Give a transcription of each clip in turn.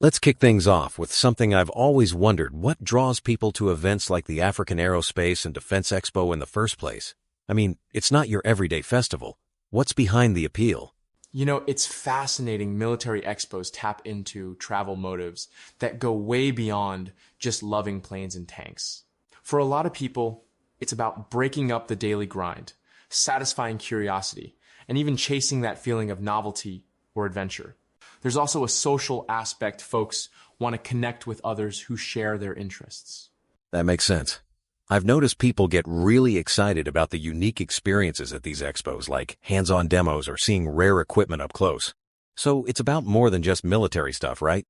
Let's kick things off with something I've always wondered: what draws people to events like the African Aerospace and Defense Expo in the first place? I mean, it's not your everyday festival. What's behind the appeal? It's fascinating military expos tap into travel motives that go way beyond just loving planes and tanks. For a lot of people, it's about breaking up the daily grind, satisfying curiosity, and even chasing that feeling of novelty or adventure. There's also a social aspect. Folks want to connect with others who share their interests. That makes sense. I've noticed people get really excited about the unique experiences at these expos, like hands-on demos or seeing rare equipment up close. So it's about more than just military stuff, right?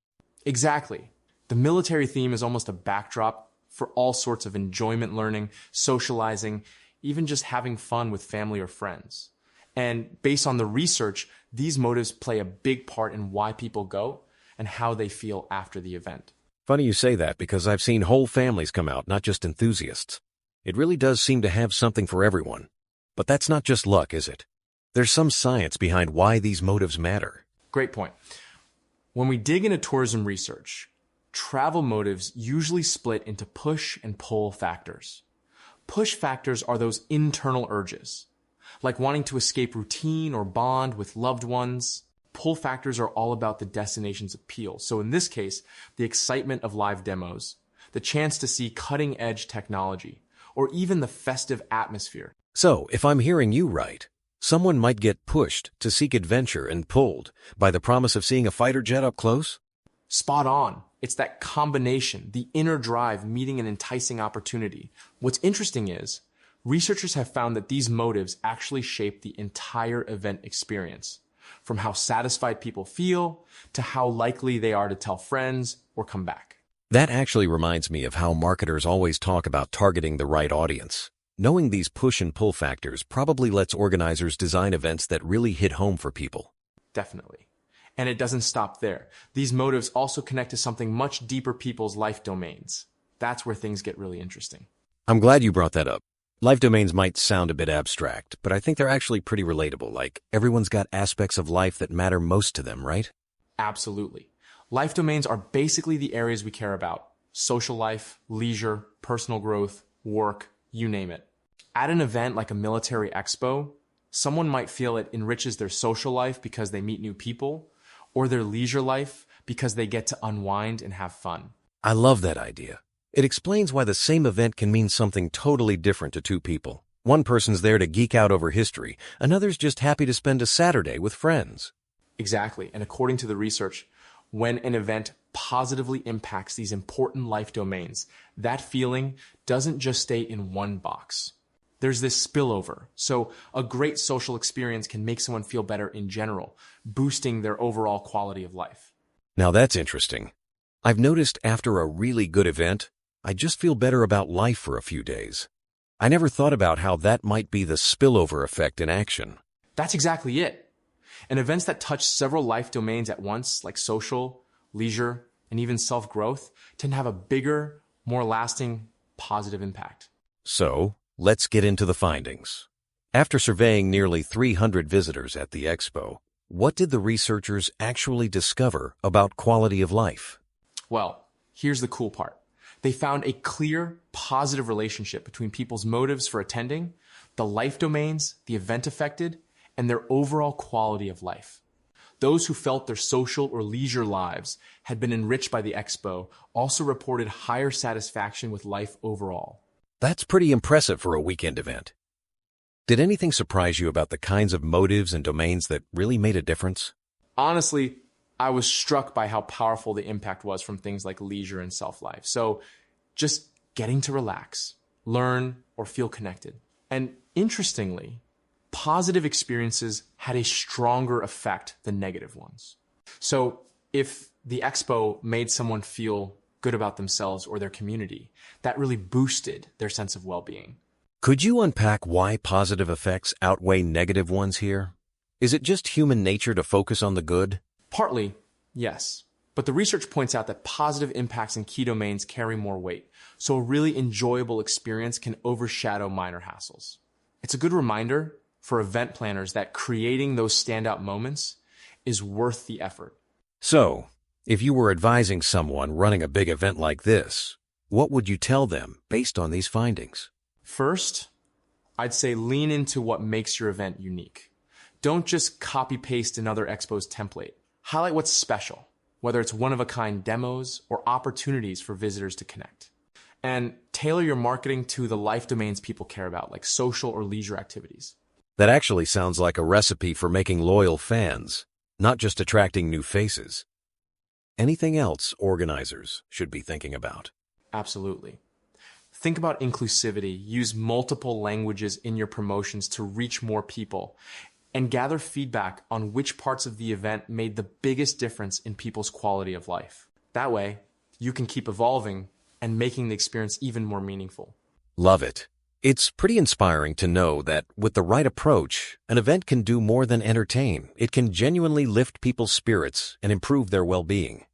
Exactly. The military theme is almost a backdrop for all sorts of enjoyment learning, socializing, even just having fun with family or friends. And based on the research, these motives play a big part in why people go and how they feel after the event. Funny you say that, because I've seen whole families come out, not just enthusiasts. It really does seem to have something for everyone. But that's not just luck, is it? There's some science behind why these motives matter. Great point. When we dig into tourism research, travel motives usually split into push and pull factors. Push factors are those internal urges, like wanting to escape routine or bond with loved ones. Pull factors are all about the destination's appeal. So in this case, the excitement of live demos, the chance to see cutting-edge technology, or even the festive atmosphere. So, if I'm hearing you right, someone might get pushed to seek adventure and pulled by the promise of seeing a fighter jet up close? Spot on. It's that combination, the inner drive meeting an enticing opportunity. What's interesting is, researchers have found that these motives actually shape the entire event experience, from how satisfied people feel to how likely they are to tell friends or come back. That actually reminds me of how marketers always talk about targeting the right audience. Knowing these push and pull factors probably lets organizers design events that really hit home for people. Definitely. And it doesn't stop there. These motives also connect to something much deeper: people's life domains. That's where things get really interesting. I'm glad you brought that up. Life domains might sound a bit abstract, but I think they're actually pretty relatable. Like, everyone's got aspects of life that matter most to them, right? Absolutely. Life domains are basically the areas we care about: social life, leisure, personal growth, work, you name it. At an event like a military expo, someone might feel it enriches their social life because they meet new people, or their leisure life because they get to unwind and have fun. I love that idea. It explains why the same event can mean something totally different to two people. One person's there to geek out over history, another's just happy to spend a Saturday with friends. Exactly. And according to the research, when an event positively impacts these important life domains, that feeling doesn't just stay in one box. There's this spillover. So a great social experience can make someone feel better in general, boosting their overall quality of life. Now that's interesting. I've noticed after a really good event, I just feel better about life for a few days. I never thought about how that might be the spillover effect in action. That's exactly it. And events that touch several life domains at once, like social, leisure, and even self-growth, tend to have a bigger, more lasting, positive impact. So, let's get into the findings. After surveying nearly 300 visitors at the expo, what did the researchers actually discover about quality of life? Well, here's the cool part. They found a clear, positive relationship between people's motives for attending, the life domains the event affected, and their overall quality of life. Those who felt their social or leisure lives had been enriched by the expo also reported higher satisfaction with life overall. That's pretty impressive for a weekend event. Did anything surprise you about the kinds of motives and domains that really made a difference? Honestly, I was struck by how powerful the impact was from things like leisure and self-life. So just getting to relax, learn, or feel connected. And interestingly, positive experiences had a stronger effect than negative ones. So if the expo made someone feel good about themselves or their community, that really boosted their sense of well-being. Could you unpack why positive effects outweigh negative ones here? Is it just human nature to focus on the good? Partly, yes. But the research points out that positive impacts in key domains carry more weight, so a really enjoyable experience can overshadow minor hassles. It's a good reminder for event planners that creating those standout moments is worth the effort. So, If you were advising someone running a big event like this, what would you tell them based on these findings? First, I'd say lean into what makes your event unique. Don't just copy-paste another expo's template. Highlight what's special, whether it's one-of-a-kind demos or opportunities for visitors to connect. And tailor your marketing to the life domains people care about, like social or leisure activities. That actually sounds like a recipe for making loyal fans, not just attracting new faces. Anything else organizers should be thinking about? Absolutely. Think about inclusivity. Use multiple languages in your promotions to reach more people, and gather feedback on which parts of the event made the biggest difference in people's quality of life. That way, you can keep evolving and making the experience even more meaningful. Love it. It's pretty inspiring to know that with the right approach, an event can do more than entertain. It can genuinely lift people's spirits and improve their well-being.